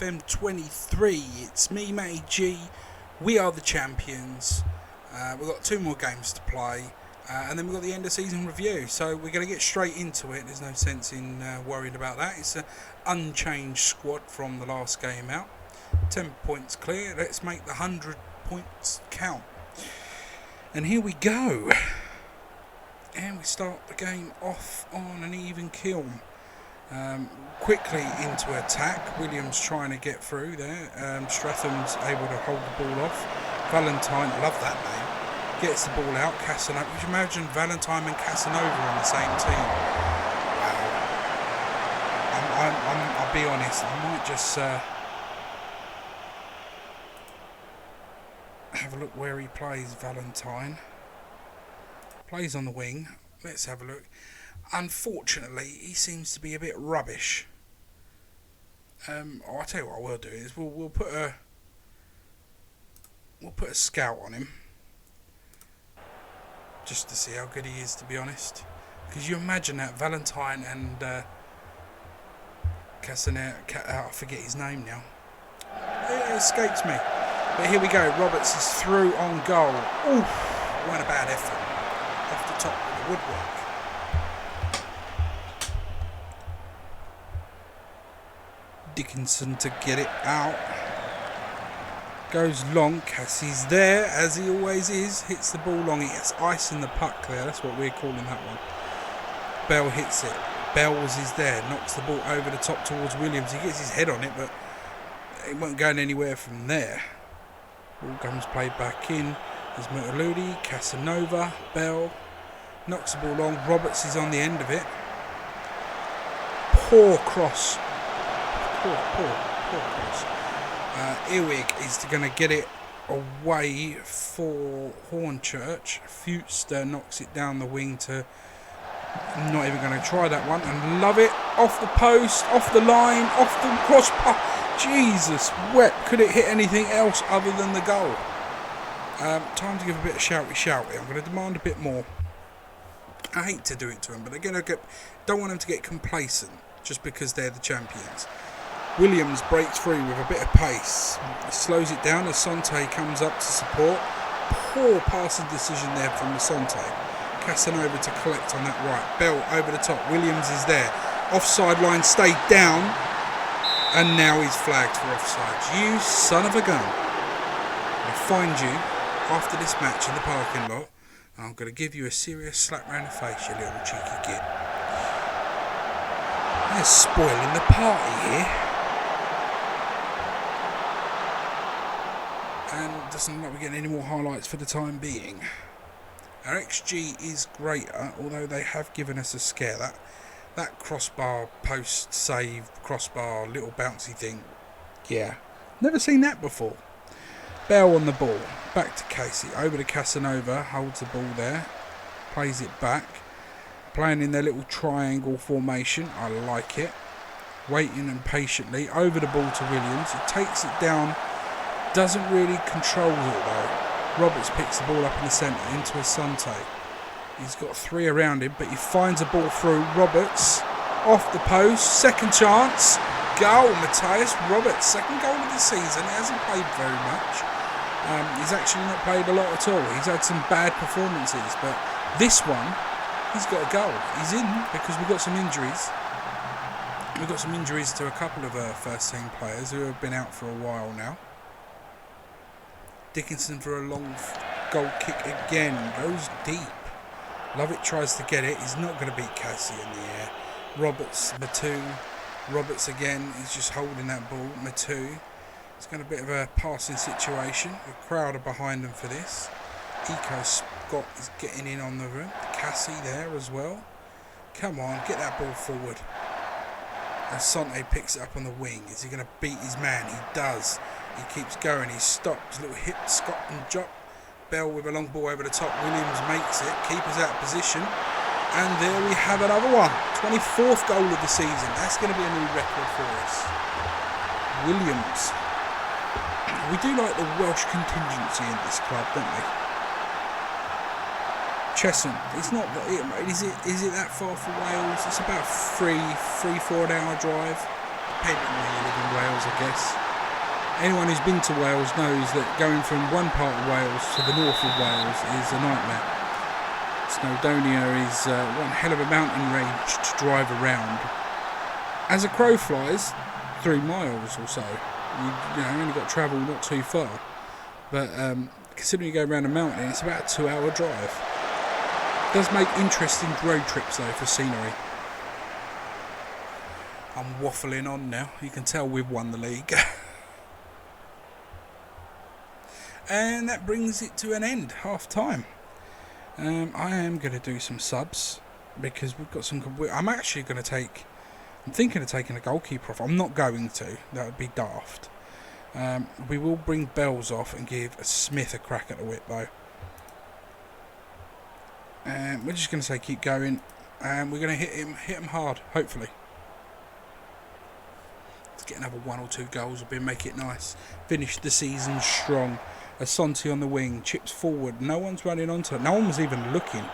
FM23. It's me, Matty G. We are the champions. We've got 2 more games to play, and then we've got the end of season review. So we're going to get straight into it. There's no sense in worrying about that. It's an unchanged squad from the last game out. 10 points clear. Let's make the 100 points count. And here we go. And we start the game off on an even kill. Quickly into attack. Williams trying to get through there. Stratham's able to hold the ball off. Valentine, love that name, gets the ball out. Casanova. Would you imagine Valentine and Casanova on the same team? Wow. I'll be honest. I might just have a look where he plays. Valentine plays on the wing. Let's have a look. Unfortunately, he seems to be a bit rubbish. I'll tell you what I will do is we'll put a scout on him just to see how good he is, to be honest. Because you imagine that Valentine and Casanova, I forget his name now. It escapes me. But here we go. Roberts is through on goal. Oof, what a bad effort off the top of the woodwork. Dickinson to get it out. Goes long. Cassie's there, as he always is. Hits the ball long. He gets ice in the puck there. That's what we're calling that one. Bell hits it. Bells is there. Knocks the ball over the top towards Williams. He gets his head on it, but it won't go anywhere from there. Ball comes played back in. There's Mutaludi, Casanova, Bell. Knocks the ball long. Roberts is on the end of it. Poor cross. Poor cross. Ewig is going to get it away for Hornchurch. Futster knocks it down the wing to... not even going to try that one. And love it. Off the post, off the line, off the cross. Jesus, wet. Could it hit anything else other than the goal? Time to give a bit of shouty. I'm going to demand a bit more. I hate to do it to him, but again, don't want him to get complacent just because they're the champions. Williams breaks through with a bit of pace. He slows it down as Sante comes up to support. Poor passing decision there from Sante. Casanova to collect on that right. Bell over the top. Williams is there. Offside line stayed down. And now he's flagged for offside. You son of a gun. I'll find you after this match in the parking lot. I'm going to give you a serious slap round the face, you little cheeky git. They're spoiling the party here. And doesn't look like we're getting any more highlights for the time being. Our XG is greater, although they have given us a scare. That crossbar post save, crossbar little bouncy thing. Yeah, never seen that before. Bell on the ball. Back to Casey. Over to Casanova. Holds the ball there. Plays it back. Playing in their little triangle formation. I like it. Waiting and patiently. Over the ball to Williams. He takes it down. Doesn't really control it though. Roberts picks the ball up in the centre into Asante. He's got 3 around him, but he finds a ball through. Roberts off the post. Second chance. Goal. Matthias Roberts. Second goal of the season. He hasn't played very much. He's actually not played a lot at all. He's had some bad performances, but this one, he's got a goal. He's in because we've got some injuries. We've got some injuries to a couple of first team players who have been out for a while now. Dickinson for a long goal kick again. Goes deep. Lovett tries to get it. He's not going to beat Cassie in the air. Roberts, Matu. Roberts again. He's just holding that ball. Matu. It's got a bit of a passing situation. The crowd are behind them for this. Eco Scott is getting in on the room. Cassie there as well. Come on, get that ball forward. Asante picks it up on the wing. Is he going to beat his man? He does. He keeps going. He stops. Little hip, Scott and drop. Bell with a long ball over the top. Williams makes it. Keeper's out of position. And there we have another one. 24th goal of the season. That's going to be a new record for us. Williams. We do like the Welsh contingency in this club, don't we? Cheshunt. It's not. Is it that far from Wales? It's about 3-4 hour drive, depending on where you live in Wales, I guess. Anyone who's been to Wales knows that going from one part of Wales to the north of Wales is a nightmare. Snowdonia is one hell of a mountain range to drive around. As a crow flies, 3 miles or so. You only got to travel not too far. But considering you go around a mountain, it's about a 2-hour drive. It does make interesting road trips though for scenery. I'm waffling on now. You can tell we've won the league. And that brings it to an end, half time. I am going to do some subs because we've got some. I'm thinking of taking a goalkeeper off. I'm not going to. That would be daft. We will bring Bells off and give Smith a crack at the whip though. We're just going to say keep going, and we're going to hit him hard. Hopefully, let's get another 1 or 2 goals. We'll make it nice. Finish the season strong. Asante on the wing, chips forward. No one's running onto it. No one was even looking.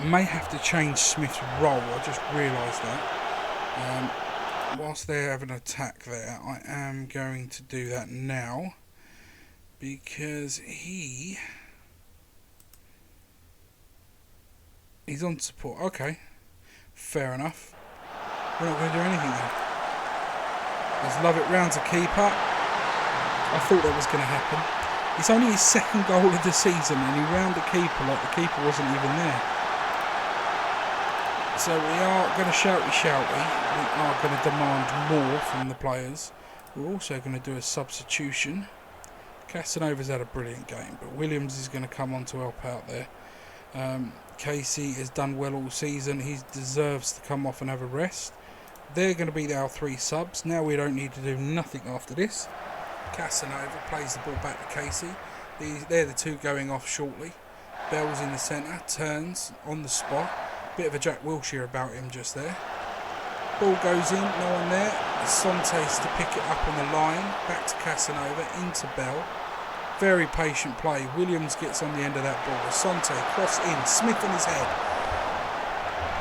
May have to change Smith's role. I just realised that. Whilst they're having an attack there, I am going to do that now because he's on support. Okay, fair enough. We're not going to do anything then. Let's love it round to keeper. I thought that was going to happen. It's only his 2nd goal of the season and he round the keeper like the keeper wasn't even there. So we are going to shouty. We are going to demand more from the players. We're also going to do a substitution. Casanova's had a brilliant game, but Williams is going to come on to help out there. Casey has done well all season. He deserves to come off and have a rest. They're going to be our 3 subs. Now we don't need to do nothing after this. Casanova plays the ball back to Casey. They're the 2 going off shortly. Bell's in the centre, turns on the spot. Bit of a Jack Wilshere about him just there. Ball goes in, no one there. Santes to pick it up on the line. Back to Casanova, into Bell. Very patient play. Williams gets on the end of that ball. Asante cross in, Smith on his head.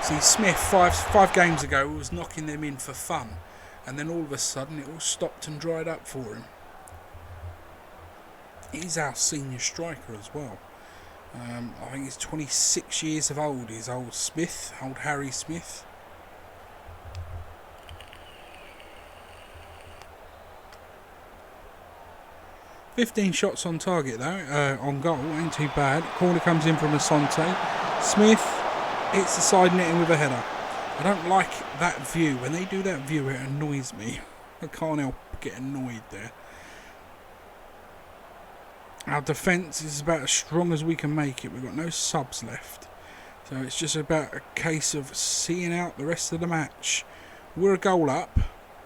See, Smith five games ago was knocking them in for fun, and then all of a sudden it all stopped and dried up for him. He's our senior striker as well. I think he's 26 years of old. He's old Smith, old Harry Smith. "15 shots on target though, on goal, ain't too bad. Corner comes in from Asante. Smith hits the side netting with a header. I don't like that view. When they do that view, it annoys me. I can't help get annoyed there. Our defence is about as strong as we can make it. We've got no subs left. So it's just about a case of seeing out the rest of the match. We're a goal up,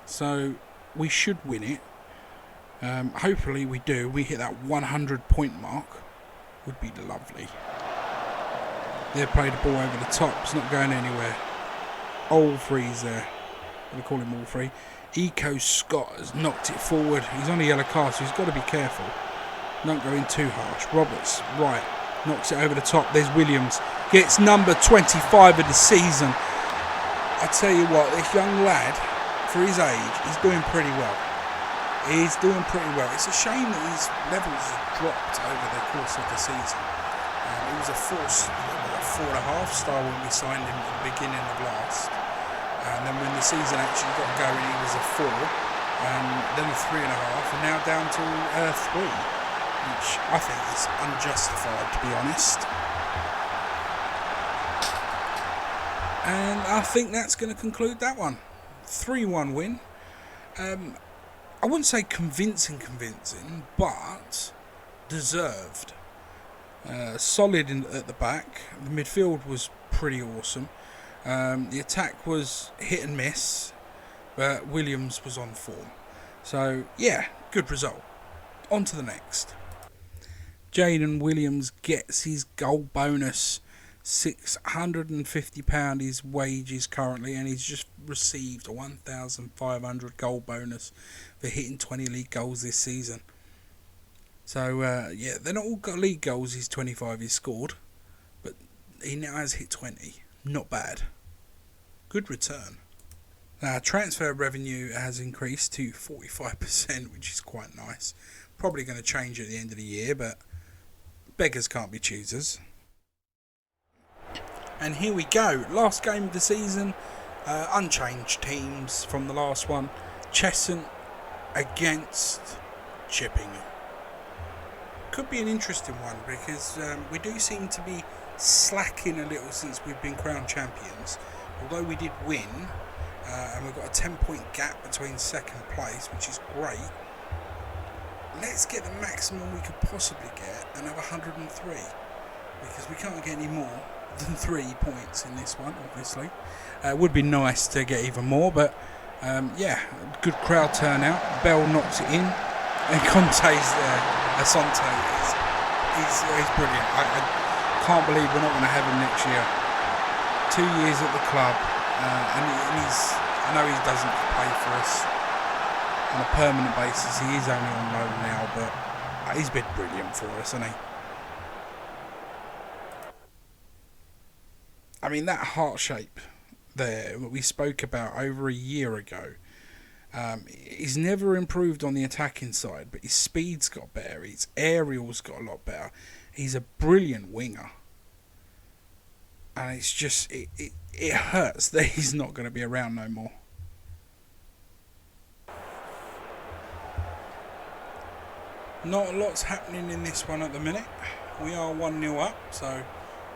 so we should win it. Hopefully we do. We hit that 100-point mark. Would be lovely. They played the ball over the top. It's not going anywhere. All free's there. I'm going to call him all free. Eco Scott has knocked it forward. He's on a yellow card, so he's got to be careful. Don't go in too harsh. Roberts, right, knocks it over the top. There's Williams. Gets number 25 of the season. I tell you what, this young lad, for his age, he's doing pretty well. He's doing pretty well. It's a shame that his levels have dropped over the course of the season. He was a 4.5 star when we signed him at the beginning of last. And then when the season actually got going, he was a 4. Then a 3.5, and now down to 3. Which I think is unjustified, to be honest. And I think that's going to conclude that one. 3-1 win. I wouldn't say convincing, but deserved. Solid at the back. The midfield was pretty awesome. The attack was hit and miss, but Williams was on form. So, yeah, good result. On to the next. Jaden Williams gets his goal bonus. £650 his wages currently, and he's just received a 1,500 goal bonus for hitting 20 league goals this season. So, yeah, they're not all got league goals, he's 25 he's scored, but he now has hit 20. Not bad. Good return. Transfer revenue has increased to 45%, which is quite nice. Probably going to change at the end of the year, but beggars can't be choosers. And here we go, last game of the season, unchanged teams from the last one. Cheshunt against Chipping. Could be an interesting one because we do seem to be slacking a little since we've been crowned champions. Although we did win, and we've got a 10-point gap between second place, which is great. Let's get the maximum we could possibly get and have 103, because we can't get any more than 3 points in this one, obviously. It would be nice to get even more, but yeah, good crowd turnout. Bell knocks it in, and Conte's there. Asante is brilliant. I can't believe we're not going to have him next year. 2 years at the club, and I know he doesn't play for us on a permanent basis. He is only on loan now, but he's been brilliant for us, hasn't he? I mean, that heart shape there that we spoke about over a year ago, he's never improved on the attacking side, but his speed's got better, his aerial's got a lot better. He's a brilliant winger. And it's just, it hurts that he's not going to be around no more. Not a lot's happening in this one at the minute. We are 1-0 up, so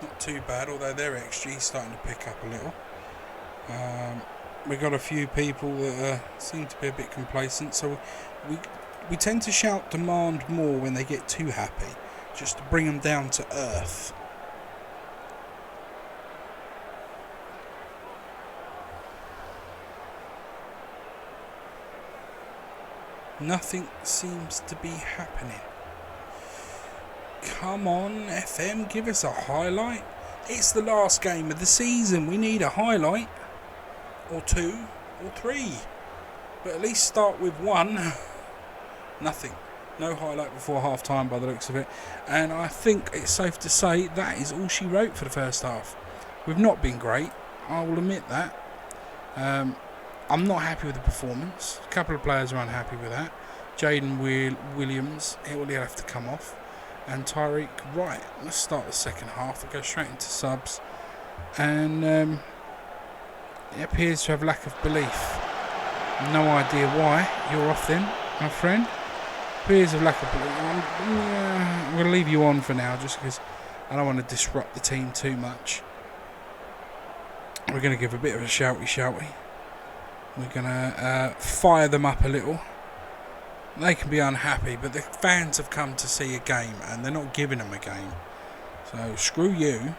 not too bad, although their XG is starting to pick up a little. We've got a few people that seem to be a bit complacent, so we tend to shout demand more when they get too happy, just to bring them down to earth. Nothing seems to be happening. Come on, FM, give us a highlight. It's the last game of the season. We need a highlight. Or 2, or 3. But at least start with 1. Nothing. No highlight before half time by the looks of it. And I think it's safe to say that is all she wrote for the first half. We've not been great. I will admit that. I'm not happy with the performance. A couple of players are unhappy with that. Jaden Williams, he'll have to come off. And Tyreek Wright. Let's start the second half. We'll go straight into subs. And it appears to have lack of belief. No idea why. You're off then, my friend. Appears of lack of belief. I'm going to leave you on for now, just because I don't want to disrupt the team too much. We're going to give a bit of a shouty. We're going to fire them up a little. They can be unhappy, but the fans have come to see a game and they're not giving them a game. So screw you.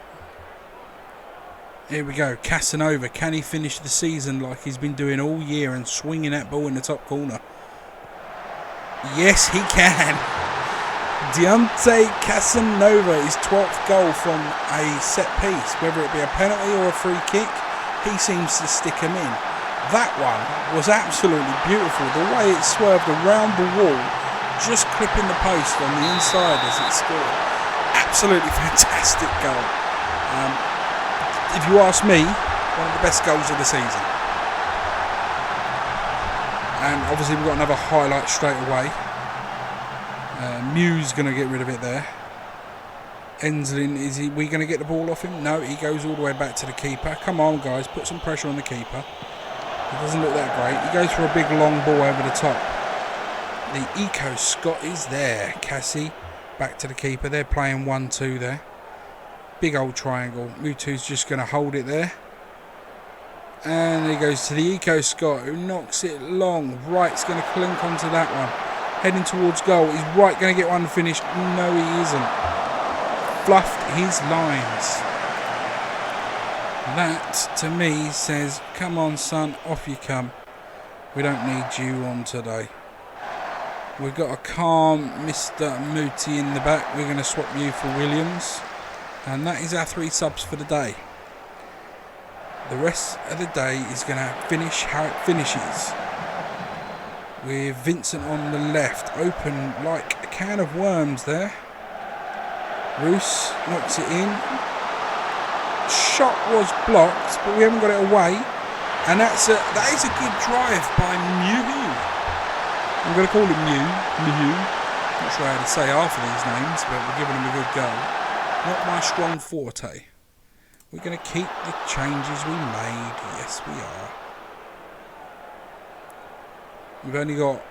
Here we go, Casanova. Can he finish the season like he's been doing all year and swinging that ball in the top corner? Yes, he can. Deontay Casanova, his 12th goal from a set piece, whether it be a penalty or a free kick, he seems to stick him in. That one was absolutely beautiful. The way it swerved around the wall, just clipping the post on the inside as it scored. Absolutely fantastic goal. If you ask me, one of the best goals of the season. And obviously we've got another highlight straight away. Mew's going to get rid of it there. Enslin, we going to get the ball off him? No, he goes all the way back to the keeper. Come on, guys, put some pressure on the keeper. It doesn't look that great. He goes for a big long ball over the top. The Eco Scott is there. Cassie back to the keeper. They're playing 1-2 there. Big old triangle. Mutu's just going to hold it there. And he goes to the Eco Scott, who knocks it long. Wright's going to clink onto that one. Heading towards goal. Is Wright going to get one finished? No, he isn't. Fluffed his lines. That, to me, says, come on, son, off you come. We don't need you on today. We've got a calm Mr. Muti in the back. We're going to swap you for Williams. And that is our 3 subs for the day. The rest of the day is going to finish how it finishes. With Vincent on the left. Open like a can of worms there. Roos knocks it in. Shot was blocked, but we haven't got it away. And that is a good drive by Mew. I'm going to call him Mew. Not sure how to say half of these names, but we're giving him a good go. Not my strong forte. We're going to keep the changes we made. Yes, we are. We've only got,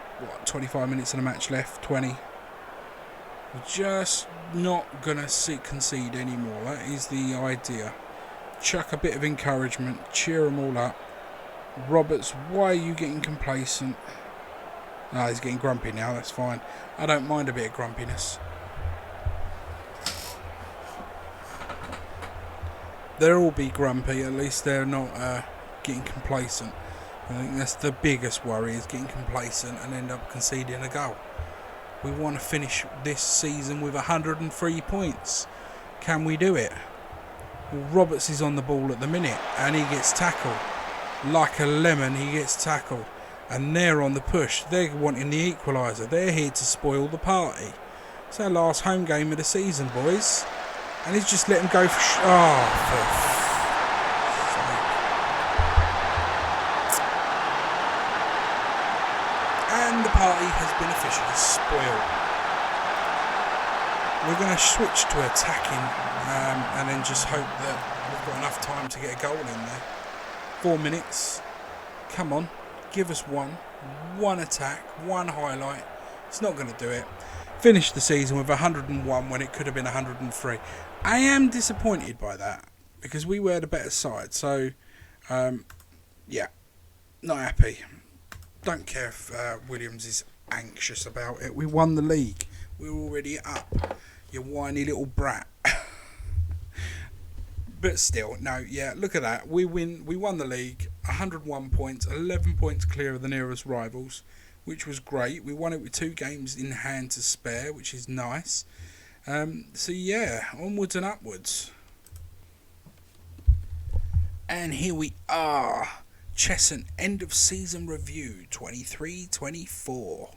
25 minutes of the match left? 20. We're just not going to concede anymore. That is the idea. Chuck a bit of encouragement. Cheer them all up. Roberts, why are you getting complacent? No, he's getting grumpy now. That's fine. I don't mind a bit of grumpiness. They'll all be grumpy. At least they're not getting complacent. I think that's the biggest worry, is getting complacent and end up conceding a goal. We want to finish this season with 103 points. Can we do it? Well, Roberts is on the ball at the minute and he gets tackled. Like a lemon, he gets tackled. And they're on the push. They're wanting the equaliser. They're here to spoil the party. It's our last home game of the season, boys. And he's just let him go for... And the party has been officially spoiled. We're going to switch to attacking and then just hope that we've got enough time to get a goal in there. 4 minutes. Come on. Give us one attack, one highlight. It's not going to do it. Finish the season with 101 when it could have been 103. I am disappointed by that because we were the better side. So, yeah, not happy. Don't care if Williams is anxious about it. We won the league. We're already up. You whiny little brat. But still, no, yeah, look at that. We won the league, 101 points, 11 points clear of the nearest rivals, which was great. We won it with 2 games in hand to spare, which is nice. So yeah, onwards and upwards. And here we are. Cheshunt end of season review 23-24.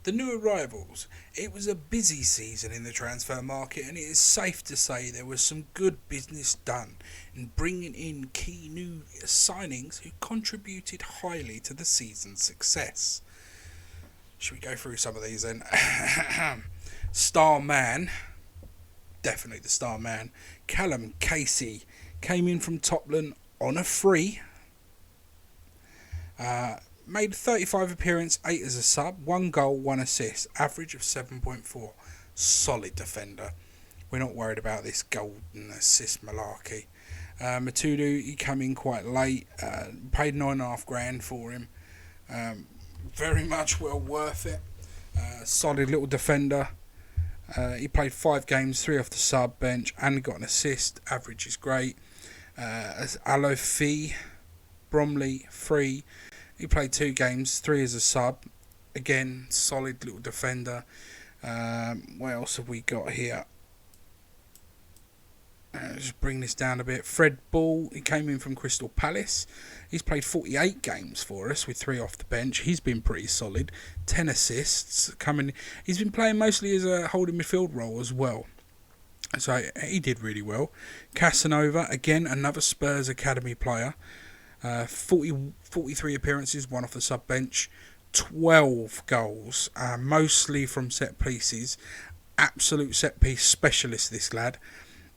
The new arrivals. It was a busy season in the transfer market, and it is safe to say there was some good business done in bringing in key new signings who contributed highly to the season's success. Should we go through some of these then? Star man, definitely the star man, Callum Casey came in from Totland on a free. Made 35 appearances, 8 as a sub, 1 goal, 1 assist, average of 7.4. Solid defender. We're not worried about this goal and assist malarkey. Matudu, he came in quite late, paid $9.5 for him. Very much well worth it. Solid little defender. He played 5 games, 3 off the sub bench, and got an assist. Average is great. As Alofi, Bromley, 3. He played 2 games, 3 as a sub. Again, solid little defender. What else have we got here? Just bring this down a bit. Fred Ball, he came in from Crystal Palace. He's played 48 games for us with 3 off the bench. He's been pretty solid. 10 assists coming. He's been playing mostly as a holding midfield role as well. So he did really well. Casanova, again, another Spurs Academy player. 43 appearances, 1 off the sub bench, 12 goals, mostly from set pieces. Absolute set piece specialist, this lad,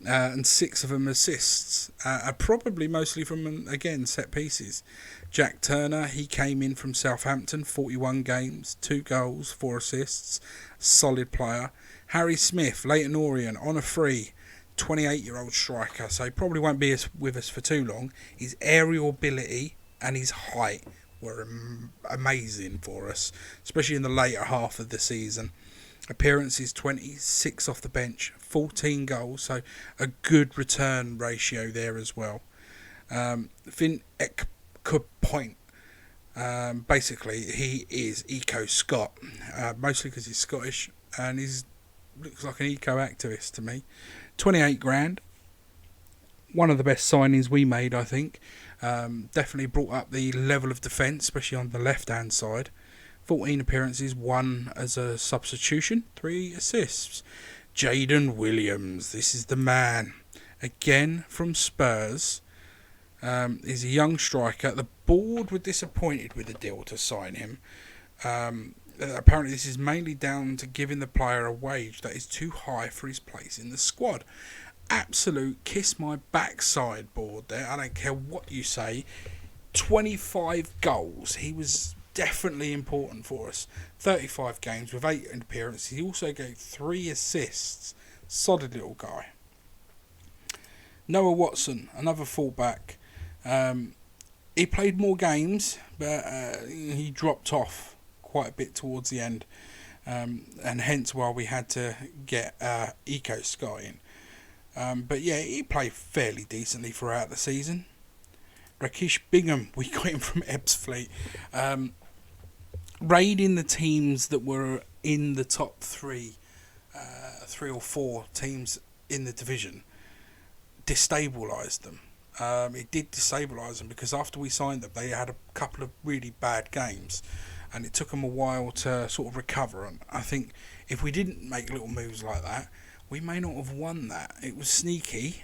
and 6 of them assists, probably mostly from, again, set pieces. Jack Turner, he came in from Southampton, 41 games, 2 goals, 4 assists, solid player. Harry Smith, Leyton Orient, on a free. 28-year-old striker, so he probably won't be with us for too long. His aerial ability and his height were amazing for us, especially in the later half of the season. Appearances 26 off the bench, 14 goals, so a good return ratio there as well. Finn Ekpoint, basically he is eco-Scot, mostly because he's Scottish, and he's looks like an eco-activist to me. 28 grand. One of the best signings we made, I think. Definitely brought up the level of defence, especially on the left-hand side. 14 appearances, 1 as a substitution, 3 assists. Jaden Williams, this is the man. Again, from Spurs. He's a young striker. The board were disappointed with the deal to sign him. Apparently this is mainly down to giving the player a wage that is too high for his place in the squad. Absolute kiss my backside board there. I don't care what you say. 25 goals. He was definitely important for us. 35 games with 8 appearances. He also gave 3 assists. Solid little guy. Noah Watson, another fullback. He played more games, but he dropped off quite a bit towards the end, and hence why we had to get Eco Sky in. But yeah, he played fairly decently throughout the season. Rakesh Bingham, we got him from Ebbsfleet. Raiding the teams that were in the top 3 or 4 teams in the division, destabilised them. It did destabilise them because after we signed them, they had a couple of really bad games, and it took them a while to sort of recover. And I think if we didn't make little moves like that, we may not have won that. It was sneaky,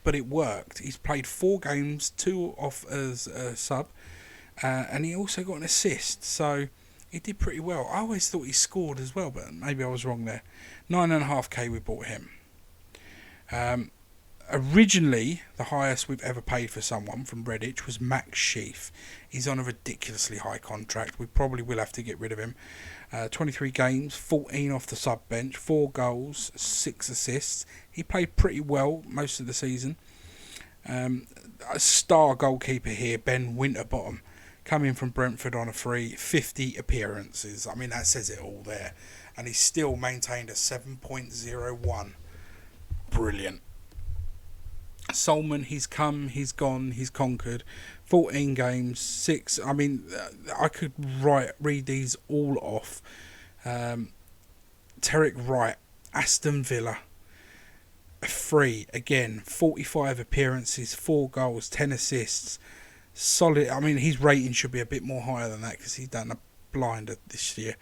but it worked. He's played 4 games, 2 off as a sub, and he also got an assist, so he did pretty well. I always thought he scored as well, but maybe I was wrong there. 9.5k we bought him. Originally, the highest we've ever paid for someone from Redditch was Max Sheaf. He's on a ridiculously high contract. We probably will have to get rid of him. 23 games, 14 off the sub bench, 4 goals, 6 assists. He played pretty well most of the season. A star goalkeeper here, Ben Winterbottom, coming from Brentford on a free, 50 appearances. I mean, that says it all there. And he's still maintained a 7.01. Brilliant. Solman, he's come, he's gone, he's conquered. 14 games, 6. I mean, I could read these all off. Terrick Wright, Aston Villa, free again. 45 appearances, 4 goals, 10 assists. Solid. I mean, his rating should be a bit more higher than that because he's done a blinder this year.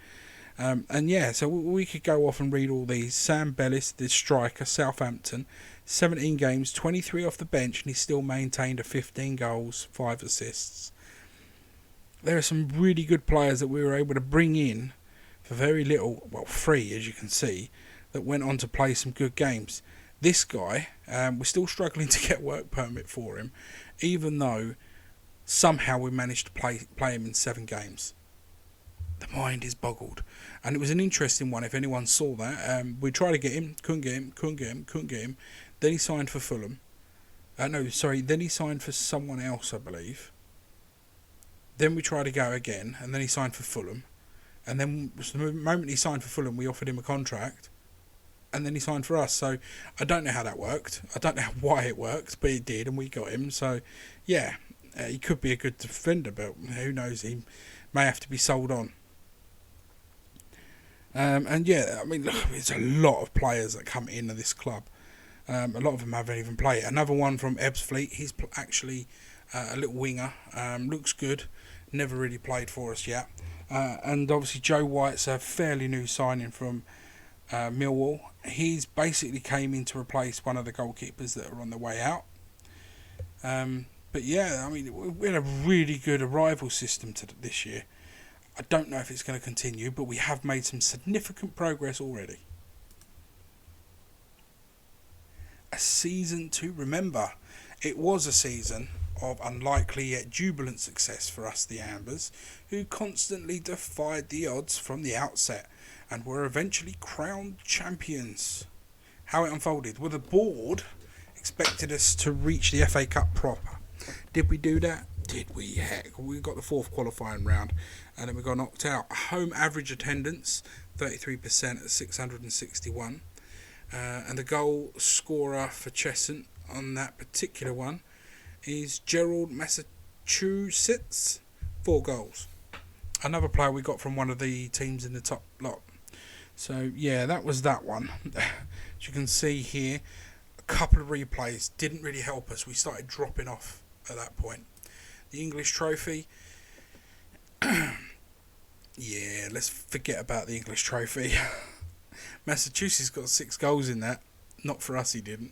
And yeah, so we could go off and read all these. Sam Bellis, the striker, Southampton, 17 games, 23 off the bench, and he still maintained a 15 goals, 5 assists. There are some really good players that we were able to bring in for very little, well, free as you can see, that went on to play some good games. This guy, we're still struggling to get work permit for him, even though somehow we managed to play him in 7 games. The mind is boggled. And it was an interesting one if anyone saw that. We tried to get him, couldn't get him. Then he signed for Fulham. Then he signed for someone else, I believe. Then we tried to go again, and then he signed for Fulham. And then the moment he signed for Fulham, we offered him a contract. And then he signed for us. So I don't know how that worked. I don't know why it worked, but it did, and we got him. So, yeah, he could be a good defender, but who knows? He may have to be sold on. And yeah, I mean, look, there's a lot of players that come into this club. A lot of them haven't even played. Another one from Ebbsfleet. He's actually a little winger. Looks good. Never really played for us yet. And obviously Joe White's a fairly new signing from Millwall. He's basically came in to replace one of the goalkeepers that are on the way out. But yeah, I mean, we had a really good arrival system this year. I don't know if it's going to continue, but we have made some significant progress already. A season to remember. It was a season of unlikely yet jubilant success for us, the Ambers, who constantly defied the odds from the outset and were eventually crowned champions. How it unfolded? Well, the board expected us to reach the FA Cup proper. Did we do that? Did we? Heck, we got the 4th qualifying round and then we got knocked out. Home average attendance 33% at 661, and the goal scorer for Cheshunt on that particular one is Gerald, Massachusetts, 4 goals. Another player we got from one of the teams in the top lot. So yeah, that was that one. As you can see here, a couple of replays didn't really help us. We started dropping off at that point. The English Trophy, yeah, let's forget about the English Trophy. Massachusetts got 6 goals in that. Not for us, he didn't.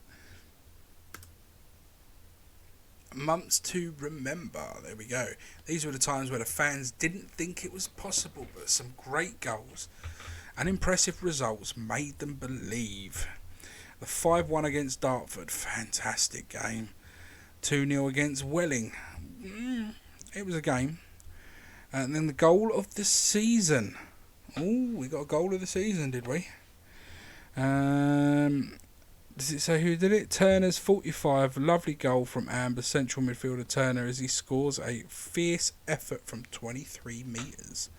Months to remember. There we go. These were the times where the fans didn't think it was possible, but some great goals and impressive results made them believe. The 5-1 against Dartford, fantastic game. 2-0 against Welling. It was a game. And then the goal of the season. Oh, we got a goal of the season, did we? Does it say who did it? Turner's 45. Lovely goal from Amber, central midfielder Turner, as he scores a fierce effort from 23 metres.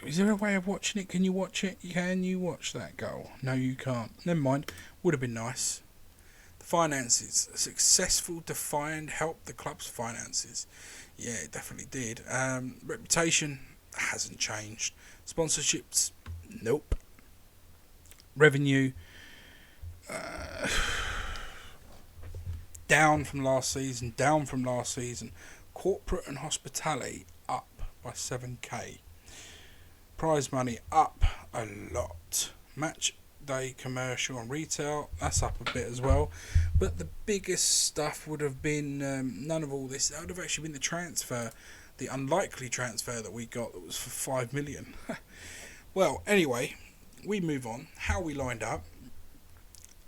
Is there a way of watching it? Can you watch it? Can you watch that goal? No, you can't. Never mind. Would have been nice. The finances. A successful Defiant helped the club's finances. Yeah, it definitely did. Reputation hasn't changed. Sponsorships, nope. Revenue, down from last season. Corporate and hospitality up by 7k. Prize money up a lot. Match day commercial and retail, that's up a bit as well. But the biggest stuff would have been none of all this. That would have actually been the transfer, the unlikely transfer that we got that was for 5 million. Well, anyway, we move on. How we lined up.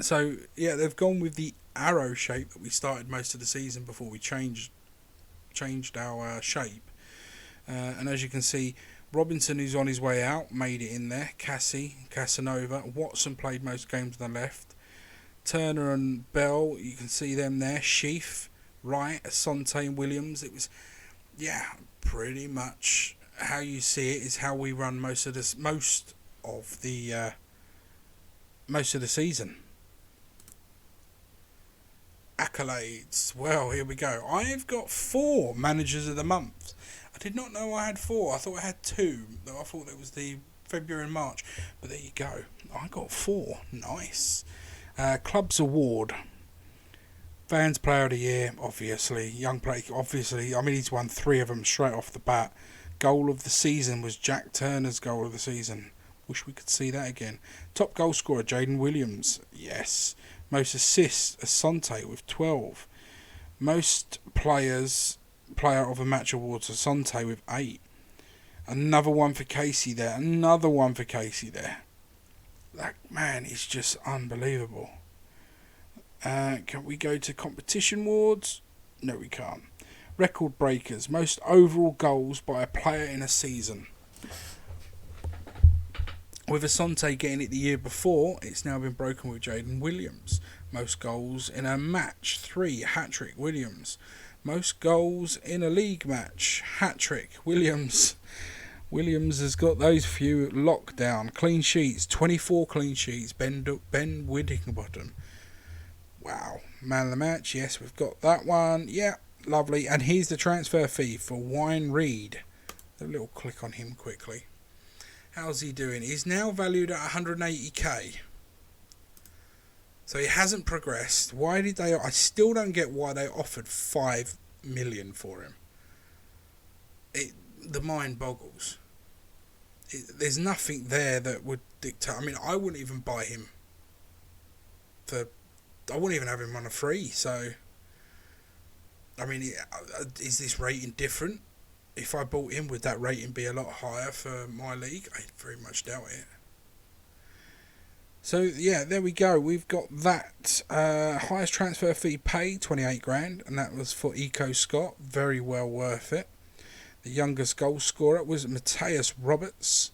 So, yeah, they've gone with the arrow shape that we started most of the season before we changed our shape. And as you can see, Robinson, who's on his way out, made it in there. Casanova. Watson played most games on the left. Turner and Bell, you can see them there. Sheaf, Wright, Asante and Williams. It was, yeah, pretty much how you see it is how we run most of the season. Accolades. Well, here we go. I've got 4 managers of the month. I did not know I had 4. I thought I had 2. Though I thought it was the February and March. But there you go. I got 4. Nice. Clubs Award. Fans Player of the Year, obviously. Young Player, obviously. I mean, he's won 3 of them straight off the bat. Goal of the season was Jack Turner's goal of the season. Wish we could see that again. Top goal scorer, Jaden Williams. Yes. Most assists, Asante with 12. Most player of a match awards, Asante with 8. Another one for Casey there. That man is just unbelievable. Can we go to competition awards? No, we can't. Record breakers. Most overall goals by a player in a season. With Asante getting it the year before, it's now been broken with Jaden Williams. Most goals in a match, 3, hat-trick, Williams. Most goals in a league match, hat-trick, Williams. Williams has got those few locked down. Clean sheets, 24 clean sheets, Ben Whittingbottom. Wow. Man of the match, yes, we've got that one. Yeah, lovely. And here's the transfer fee for Wayne Reed. A little click on him quickly. How's he doing? He's now valued at 180k. So he hasn't progressed. Why did they? I still don't get why they offered 5 million for him. The mind boggles. There's nothing there that would dictate. I mean, I wouldn't even buy him I wouldn't even have him on a free. So, I mean, is this rating different? If I bought him, would that rating be a lot higher for my league? I very much doubt it. So, yeah, there we go. We've got that. Highest transfer fee paid, 28 grand, and that was for Eco Scott. Very well worth it. The youngest goal scorer was Matthias Roberts,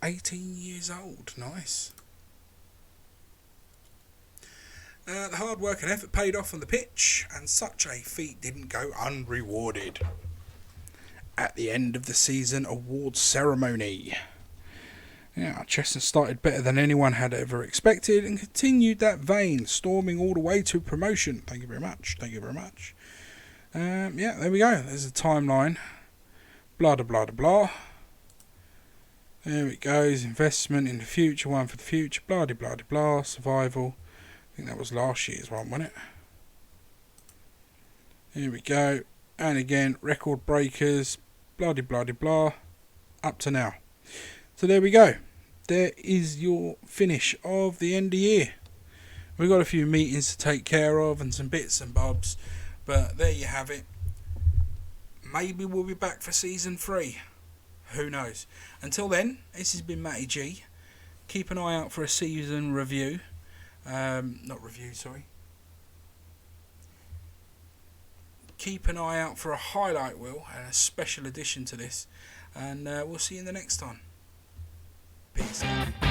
18 years old. Nice. The hard work and effort paid off on the pitch, and such a feat didn't go unrewarded. At the end of the season awards ceremony. Yeah, Cheshunt started better than anyone had ever expected and continued that vein, storming all the way to promotion. Thank you very much. Yeah, there we go. There's a timeline. Blah, blah, blah, blah. There it goes. Investment in the future, one for the future. Blah, blah, blah, blah. Survival. I think that was last year's one, wasn't it? Here we go. And again, record breakers. Blah, blah, blah, blah. Up to now. So there we go. There is your finish of the end of the year. We've got a few meetings to take care of and some bits and bobs, but there you have it. Maybe we'll be back for season 3. Who knows? Until then, this has been Matty G. Keep an eye out for a season review. Not review, sorry. Keep an eye out for a highlight reel and a special edition to this. And we'll see you in the next time. Peace out.